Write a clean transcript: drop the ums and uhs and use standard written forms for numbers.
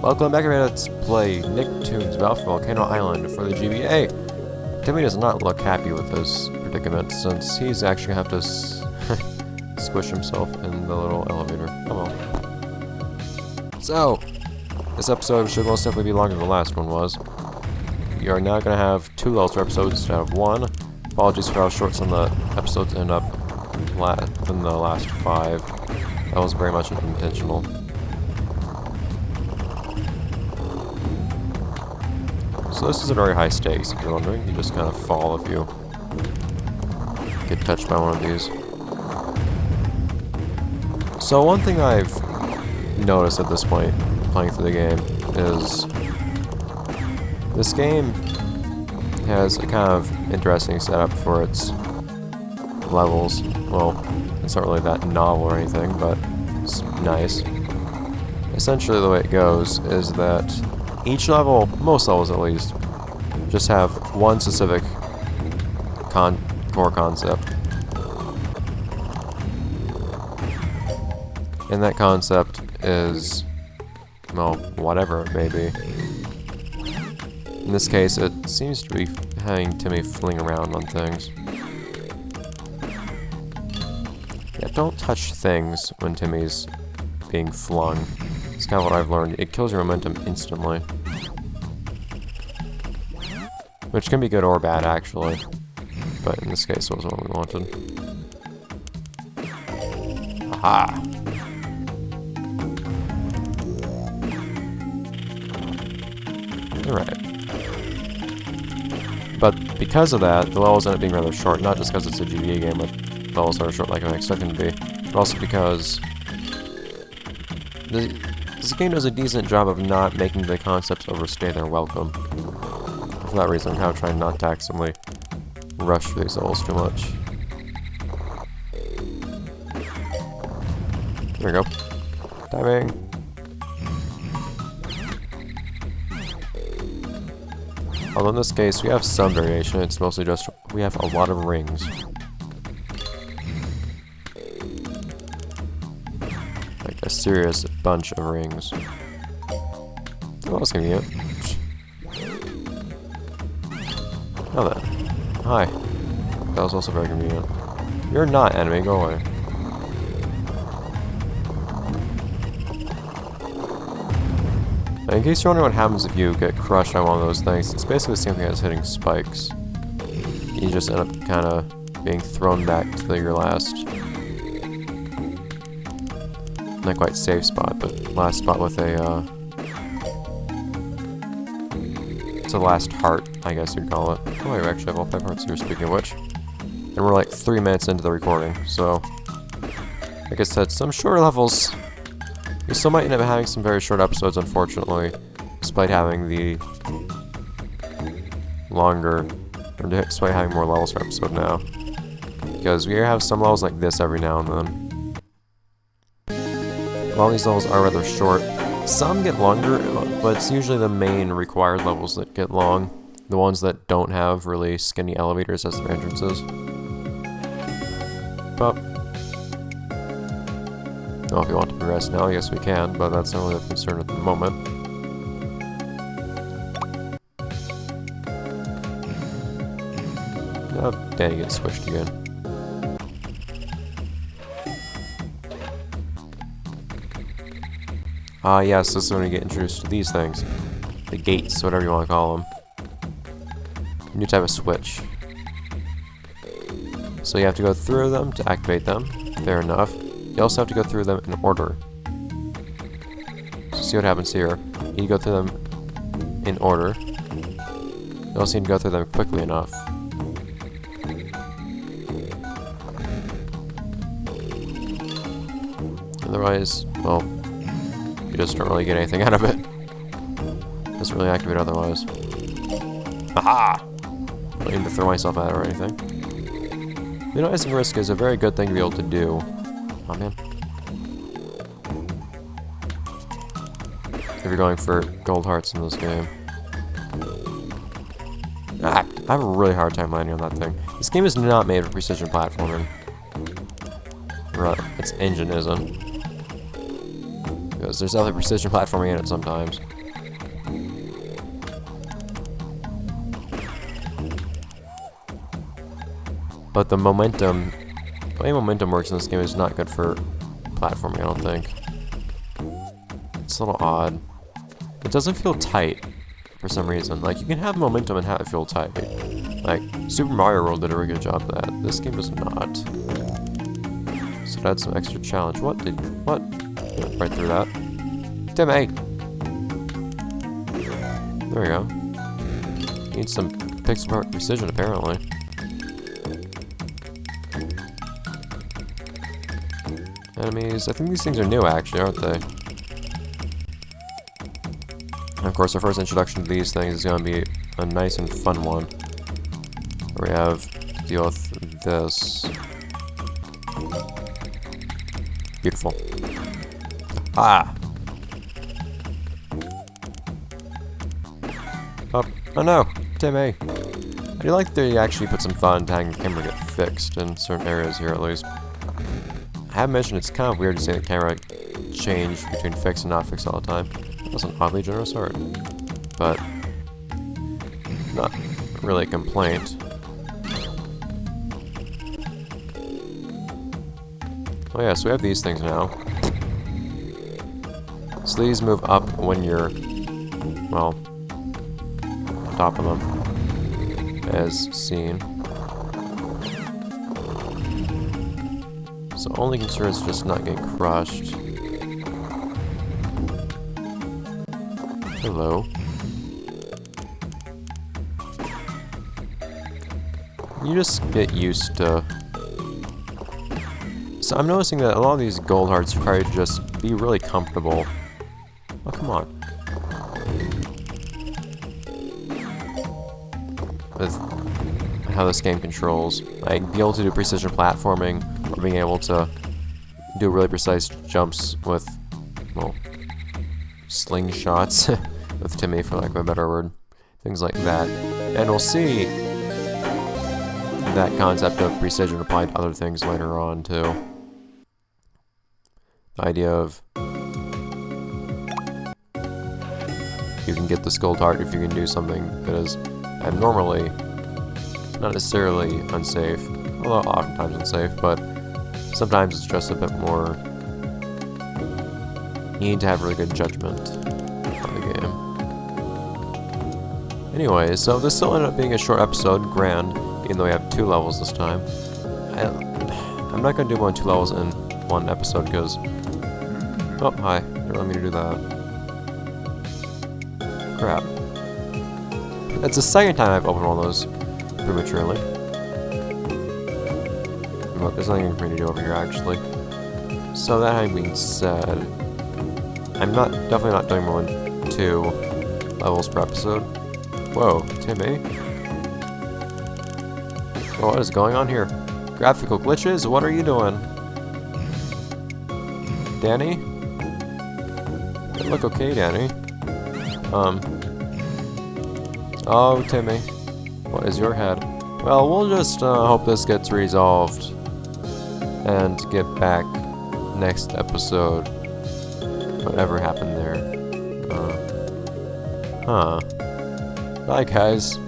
Welcome back, everybody. Let's play Nicktoons Battle for Volcano Island for the GBA. Timmy does not look happy with this predicament since he's actually going to have to squish himself in the little elevator. Oh well. So, this episode should most definitely be longer than the last one was. We are now going to have 2 levels per episode instead of 1. Apologies for how short some of the episodes end up in the last 5. That was very much unintentional. So this is a very high stakes, if you're wondering. You just kind of fall if you get touched by one of these. So one thing I've noticed at this point, playing through the game, is this game has a kind of interesting setup for its levels. Well, it's not really that novel or anything, but it's nice. Essentially the way it goes is that each level, most levels at least, just have one specific core concept. And that concept is, well, whatever it may be. In this case, it seems to be having Timmy fling around on things. Yeah, don't touch things when Timmy's being flung. It's kind of what I've learned. It kills your momentum instantly. Which can be good or bad, actually. But in this case, it wasn't what we wanted. Aha! Alright. But because of that, the levels end up being rather short. Not just because it's a GBA game with levels that are short like I expect them to be, but also because this game does a decent job of not making the concepts overstay their welcome. For that reason, I'm kind of trying not to accidentally rush through these levels too much. There we go. Diving. Although in this case, we have some variation. It's mostly just we have a lot of rings. Like a serious bunch of rings. Oh, that's convenient. Oh then. Hi. That was also very convenient. You're not enemy, go away. Now, in case you're wondering what happens if you get crushed on one of those things, it's basically the same thing as hitting spikes. You just end up kind of being thrown back to your last, not quite safe spot, but last spot with a, it's a last heart, I guess you'd call it. Oh, I actually have all 5 hearts here, speaking of which. And we're like 3 minutes into the recording, so like I said, some shorter levels. We still might end up having some very short episodes, unfortunately, despite having the longer, or despite having more levels per episode now. Because we have some levels like this every now and then. While these levels are rather short, some get longer, but it's usually the main required levels that get long. The ones that don't have really skinny elevators as their entrances. But, well, if you want to progress now, I guess we can, but that's not really a concern at the moment. Oh, Danny gets squished again. Ah, yes, this is when we get introduced to these things. The gates, whatever you want to call them. New type of switch. So you have to go through them to activate them. Fair enough. You also have to go through them in order. So see what happens here. You go through them in order. You also need to go through them quickly enough. Otherwise, well, you just don't really get anything out of it. Doesn't really activate otherwise. Aha! I don't need to throw myself at it or anything. Minimizing risk is a very good thing to be able to do. Oh man. If you're going for gold hearts in this game. Ah, I have a really hard time landing on that thing. This game is not made for precision platforming. Right, its engine isn't. Because there's other precision platforming in it sometimes. But the way momentum works in this game is not good for platforming, I don't think. It's a little odd. It doesn't feel tight for some reason. Like, you can have momentum and have it feel tight. Like, Super Mario World did a really good job of that. This game does not. So that's some extra challenge. What? Right through that. Damn, hey! There we go. Need some pixel art precision, apparently. Enemies. I think these things are new, actually, aren't they? And of course, our first introduction to these things is going to be a nice and fun one. Where we have to deal with this. Beautiful. Ah! Oh no! Timmy! I do like they actually put some thought into having the camera get fixed in certain areas here, at least. I have mentioned it's kind of weird to see the camera change between fixed and not fixed all the time. That's an oddly generous art. But not really a complaint. Oh yeah, so we have these things now. So these move up when you're, well, on top of them, as seen. So only concern is just not getting crushed. Hello. You just get used to... So I'm noticing that a lot of these gold hearts require you to just be really comfortable. Oh, come on. With how this game controls. Like, be able to do precision platforming, or being able to do really precise jumps with, well, slingshots, with Timmy, for lack of a better word. Things like that. And we'll see that concept of precision applied to other things later on, too. The idea of you can get this gold heart if you can do something that is abnormally, not necessarily unsafe, although oftentimes unsafe, but sometimes it's just a bit more, you need to have really good judgment of the game. Anyway, so this still ended up being a short episode, grand, even though we have 2 levels this time. I'm not going to do more than 2 levels in one episode, because... Oh, hi. They didn't let me do that. Crap. That's the second time I've opened one of those prematurely. But there's nothing for me to do over here, actually. So that having been said, I'm definitely not doing more than 2 levels per episode. Whoa, Timmy. What is going on here? Graphical glitches? What are you doing? Danny? You look okay, Danny. Oh, Timmy. What is your head? Well, we'll just hope this gets resolved and get back next episode. Whatever happened there. Bye, guys.